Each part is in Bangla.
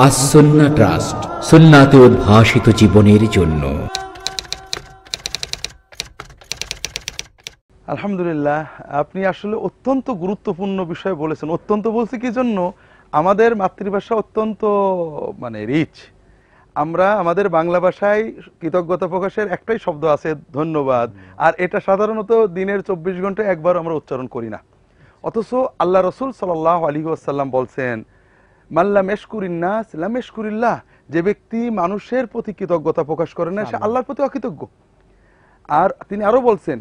আসন্না ট্রাস্ট, সুন্নাতে উদ্ভাসিত জীবনের জন্য। আলহামদুলিল্লাহ, আপনি আসলে অত্যন্ত গুরুত্বপূর্ণ বিষয় বলেছেন। অত্যন্ত বলছি কি জন্য, আমাদের মাতৃভাষা অত্যন্ত রিচ। আমরা আমাদের বাংলা ভাষায় কৃতজ্ঞতা প্রকাশের একটাই শব্দ আছে, ধন্যবাদ। আর এটা সাধারণত দিনের 24 ঘন্টায় একবার আমরা উচ্চারণ করি না। অথচ আল্লাহ রসুল সাল্লাল্লাহু আলাইহি ওয়াসাল্লাম বলছেন, মাল্লাম ইয়াশকুরিন্নাস লাম ইয়াশকুরিল্লাহ, যে ব্যক্তি মানুষের প্রতি কৃতজ্ঞতা প্রকাশ করে না, সে আল্লাহর প্রতি অকৃতজ্ঞ। আর তিনি আরো বলছেন,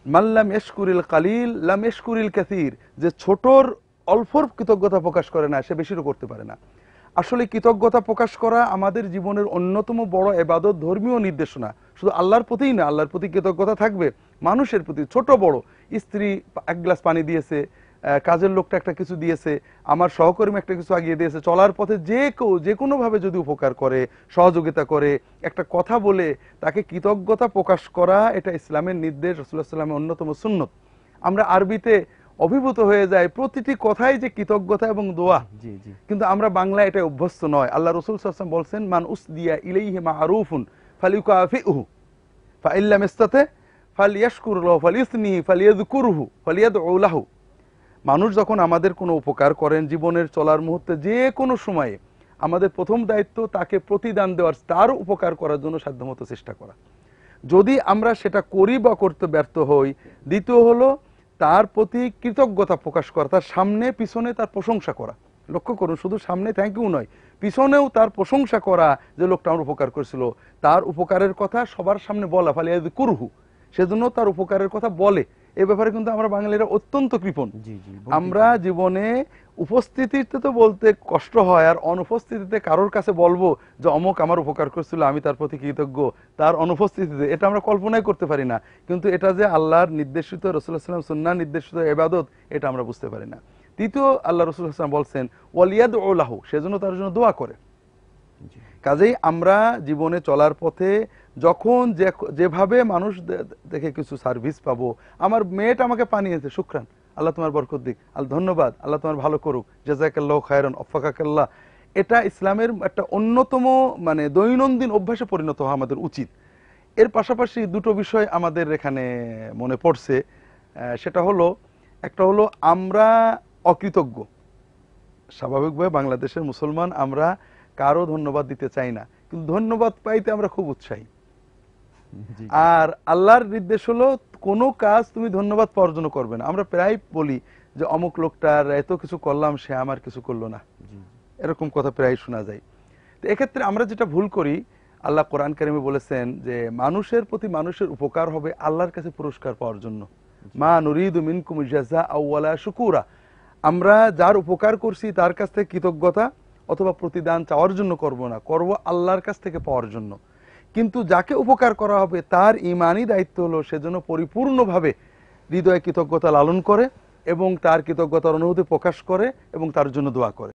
মাল্লাম ইয়াশকুরিল কালিল লাম ইয়াশকুরিল কাসীর, যে ছোটর অল্পর কৃতজ্ঞতা প্রকাশ করে না, সে বেশিরও করতে পারে না। আসলে কৃতজ্ঞতা প্রকাশ করা আমাদের জীবনের অন্যতম বড় ইবাদত, ধর্মীয় নির্দেশনা। শুধু আল্লাহর প্রতিই না, আল্লাহর প্রতি কৃতজ্ঞতা থাকবে, মানুষের প্রতি, ছোট বড়। স্ত্রী এক গ্লাস পানি দিয়েছে, কাজের লোকটা একটা কিছু দিয়েছে, আমার সহকর্মী একটা কিছু আগিয়ে দিয়েছে, চলার পথে যে কেউ যে কোনোভাবে যদি উপকার করে, সহযোগিতা করে, একটা কথা বলে তাকে কৃতজ্ঞতা প্রকাশ করা, এটা ইসলামের নির্দেশ, রাসূলুল্লাহ সাল্লাল্লাহু আলাইহি ওয়াসাল্লামের অন্যতম সুন্নত। আমরা আরবিতে অভিভূত হয়ে যায় প্রতিটি কথাই যে কৃতজ্ঞতা এবং দোয়া, কিন্তু আমরা বাংলা এটা অভ্যস্ত নয়। আল্লাহ রাসূল সাল্লাল্লাহু আলাইহি ওয়াসাল্লাম বলছেন, মান উসদিয়া ইলাইহি মা'রুফুন ফালিউকাফিহু ফাইল্লাম ইসতাতি ফালিয়াশকুর লাহু ফালিয়ুসনি ফালিয়াযকুরহু ফালিয়াদউ লাহু। মানুষ যখন আমাদের কোনো উপকার করেন জীবনের চলার মুহূর্তে যে কোনো সময়ে, আমাদের প্রথম দায়িত্ব তাকে প্রতিদান দেওয়ার, তার উপকার করার জন্য সাধ্যমতো চেষ্টা করা। যদি আমরা সেটা করি বা করতে ব্যর্থ হই, দ্বিতীয় হলো তার প্রতি কৃতজ্ঞতা প্রকাশ করা, তার সামনে পিছনে তার প্রশংসা করা। লক্ষ্য করুন, শুধু সামনে থ্যাংক ইউ নয়, পিছনেও তার প্রশংসা করা, যে লোকটা আমার উপকার করেছিল, তার উপকারের কথা সবার সামনে বলা, ফালিয়াযকুরহু, সেজন্য তার উপকারের কথা বলে। এ ব্যাপারে কিন্তু আমরা বাঙালিরা অত্যন্ত কৃপণ। আমরা জীবনে উপস্থিতিতে তো বলতে কষ্ট হয়, আর অনুপস্থিতিতে কারোর কাছে বলবো যে অমুক আমার উপকার করেছিল, আমি তার প্রতি কৃতজ্ঞ, তার অনুপস্থিতিতে, এটা আমরা কল্পনাই করতে পারি না। কিন্তু এটা যে আল্লাহর নির্দেশিত, রাসূলুল্লাহ সাল্লাল্লাহু আলাইহি ওয়াসাল্লাম সুন্নাহ নির্দেশিত ইবাদত, এটা আমরা বুঝতে পারি না। তৃতীয়, আল্লাহ রাসূল সাল্লাল্লাহু আলাইহি ওয়াসাল্লাম বলছেন, ওয়ালিয়াদউ লাহু, সেজন্য তার জন্য দোয়া করে। কাজেই আমরা জীবনে চলার পথে যখন যেভাবে মানুষ দেখে কিছু সার্ভিস পাবো, আমার মেয়েটা আমাকে পানি এনেছে, শুকরান, আল্লাহ তোমার বরকত দিক, আল্লাহ ধন্যবাদ, আল্লাহ তোমার ভালো করুক, জাযাকাল্লাহু খায়রান ওয়াফাকাকাল্লাহ, এটা ইসলামের একটা অন্যতম দৈনন্দিন অভ্যাসে পরিণত হওয়া আমাদের উচিত। এর পাশাপাশি দুটো বিষয় আমাদের এখানে মনে পড়ছে, সেটা হলো, একটা হলো আমরা অকৃতজ্ঞ। স্বাভাবিকভাবে বাংলাদেশের মুসলমান আমরা কারো ধন্যবাদ দিতে চাই না, কিন্তু ধন্যবাদ পাইতে আমরা খুব উৎসাহী। আর আল্লাহর নির্দেশ হলো কোনো কাজ তুমি ধন্যবাদ পাওয়ার জন্য করবে না। আমরা প্রায় বলি যে অমুক লোকটার এত কিছু করলাম, সে আমার কিছু করলো না, এরকম কথা প্রায় শোনা যায়। তো এক্ষেত্রে আমরা যেটা ভুল করি, আল্লাহ কোরআন কারিমে বলেছেন যে মানুষের প্রতি মানুষের উপকার হবে আল্লাহর কাছে পুরস্কার পাওয়ার জন্য। মা নুরিদু মিনকুম জাযাআ ওয়ালা শুকুরা, আমরা যার উপকার করছি তার কাছ থেকে কৃতজ্ঞতা অথবা প্রতিদান চাওয়ার জন্য করব না, করব আল্লাহর কাছ থেকে পাওয়ার জন্য। কিন্তু যাকে উপকার করা হবে তার ঈমানি দায়িত্ব হলো সেজন্য পরিপূর্ণভাবে হৃদয়ে কৃতজ্ঞতা লালন করে এবং তার কৃতজ্ঞতার অনুভূতি প্রকাশ করে এবং তার জন্য দোয়া করে।